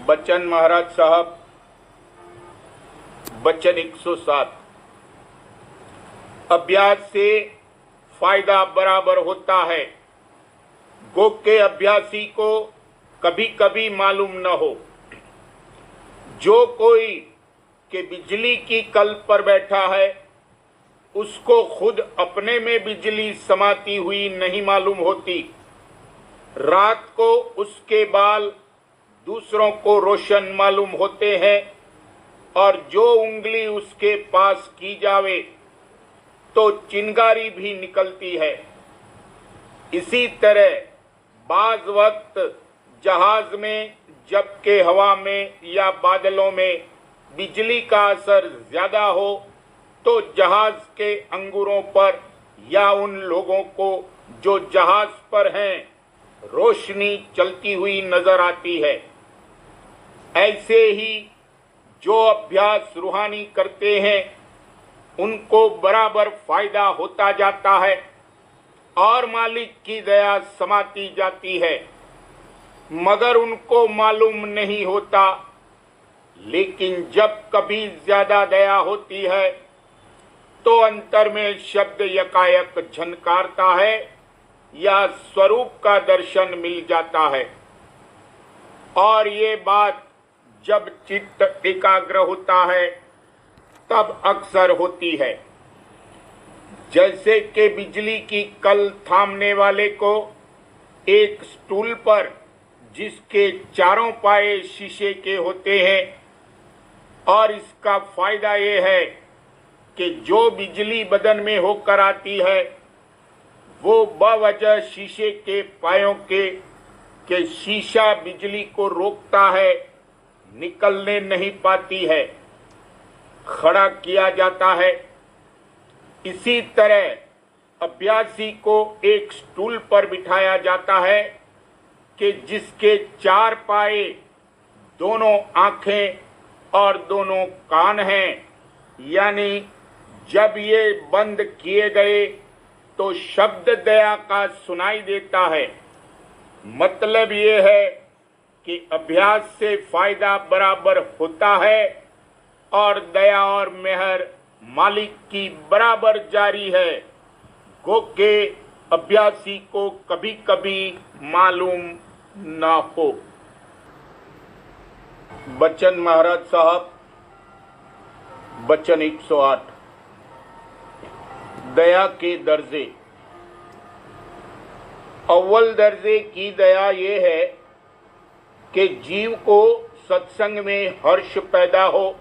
बच्चन महाराज साहब, बच्चन 107। अभ्यास से फायदा बराबर होता है। गो के अभ्यासी को कभी कभी मालूम न हो। जो कोई के बिजली की कल पर बैठा है, उसको खुद अपने में बिजली समाती हुई नहीं मालूम होती। रात को उसके बाल दूसरों को रोशन मालूम होते हैं और जो उंगली उसके पास की जावे तो चिंगारी भी निकलती है। इसी तरह बाज वक्त जहाज में जबकि हवा में या बादलों में बिजली का असर ज्यादा हो तो जहाज के अंगूरों पर या उन लोगों को जो जहाज पर हैं रोशनी चलती हुई नजर आती है। ऐसे ही जो अभ्यास रूहानी करते हैं उनको बराबर फायदा होता जाता है और मालिक की दया समाती जाती है, मगर उनको मालूम नहीं होता। लेकिन जब कभी ज्यादा दया होती है तो अंतर में शब्द यकायक झनकारता है या स्वरूप का दर्शन मिल जाता है। और ये बात जब चित्त एकाग्र होता है तब अक्सर होती है। जैसे कि बिजली की कल थामने वाले को एक स्टूल पर जिसके चारों पाए शीशे के होते हैं, और इसका फायदा ये है कि जो बिजली बदन में होकर आती है वो बवजह शीशे के पायों के शीशा बिजली को रोकता है, निकलने नहीं पाती है, खड़ा किया जाता है। इसी तरह अभ्यासी को एक स्टूल पर बिठाया जाता है कि जिसके चार पाए, दोनों आंखें और दोनों कान हैं, यानी जब ये बंद किए गए तो शब्द दया का सुनाई देता है। मतलब ये है कि अभ्यास से फायदा बराबर होता है और दया और मेहर मालिक की बराबर जारी है। गो के अभ्यासी को कभी कभी मालूम ना हो। बच्चन महाराज साहब, बच्चन 108। दया के दर्जे। अव्वल दर्जे की दया ये है कि जीव को सत्संग में हर्ष पैदा हो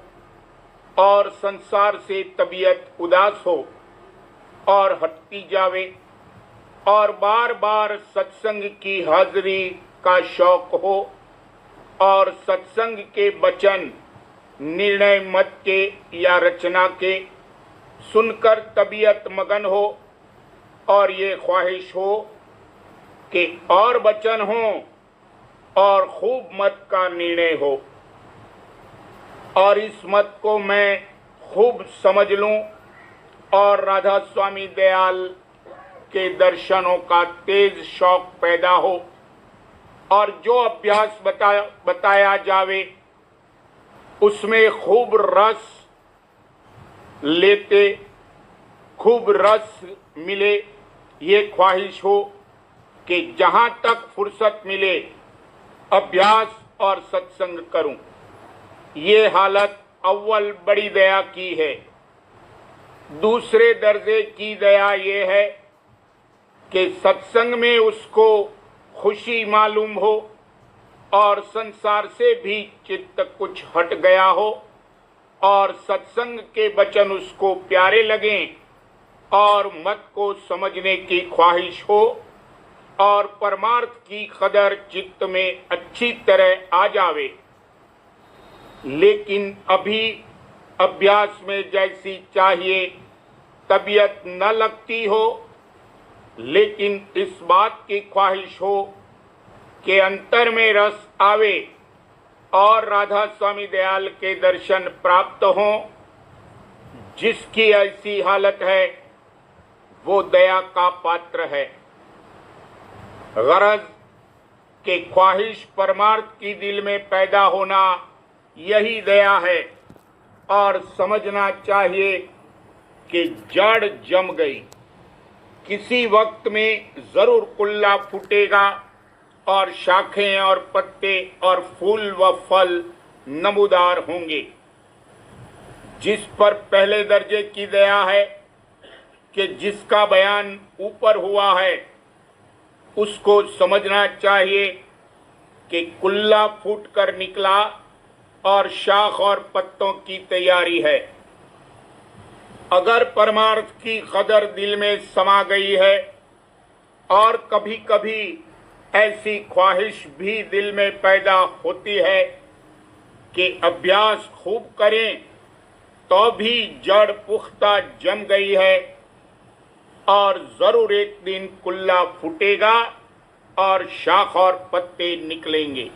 और संसार से तबीयत उदास हो और हटती जावे और बार बार सत्संग की हाजिरी का शौक हो और सत्संग के वचन, निर्णय मत के या रचना के सुनकर तबीयत मगन हो और ये ख्वाहिश हो कि और वचन हो और खूब मत का निर्णय हो और इस मत को मैं खूब समझ लूं और राधा स्वामी दयाल के दर्शनों का तेज शौक पैदा हो और जो अभ्यास बताया जावे उसमें खूब रस लेते, खूब रस मिले, ये ख्वाहिश हो कि जहां तक फुर्सत मिले अभ्यास और सत्संग करूं। ये हालत अव्वल बड़ी दया की है। दूसरे दर्जे की दया ये है कि सत्संग में उसको खुशी मालूम हो और संसार से भी चित्त कुछ हट गया हो और सत्संग के वचन उसको प्यारे लगें और मत को समझने की ख्वाहिश हो और परमार्थ की कदर चित्त में अच्छी तरह आ जावे। लेकिन अभी अभ्यास में जैसी चाहिए तबीयत न लगती हो, लेकिन इस बात की ख्वाहिश हो कि अंतर में रस आवे और राधा स्वामी दयाल के दर्शन प्राप्त हों। जिसकी ऐसी हालत है वो दया का पात्र है। गरज कि ख्वाहिश परमार्थ की दिल में पैदा होना यही दया है और समझना चाहिए कि जड़ जम गई, किसी वक्त में जरूर कुल्ला फूटेगा और शाखें और पत्ते और फूल व फल नमूदार होंगे। जिस पर पहले दर्जे की दया है कि जिसका बयान ऊपर हुआ है, उसको समझना चाहिए कि कुल्ला फूट कर निकला और शाख और पत्तों की तैयारी है। अगर परमार्थ की कदर दिल में समा गई है और कभी कभी ऐसी ख्वाहिश भी दिल में पैदा होती है कि अभ्यास खूब करें तो भी जड़ पुख्ता जम गई है और जरूर एक दिन कुल्ला फूटेगा और शाख और पत्ते निकलेंगे।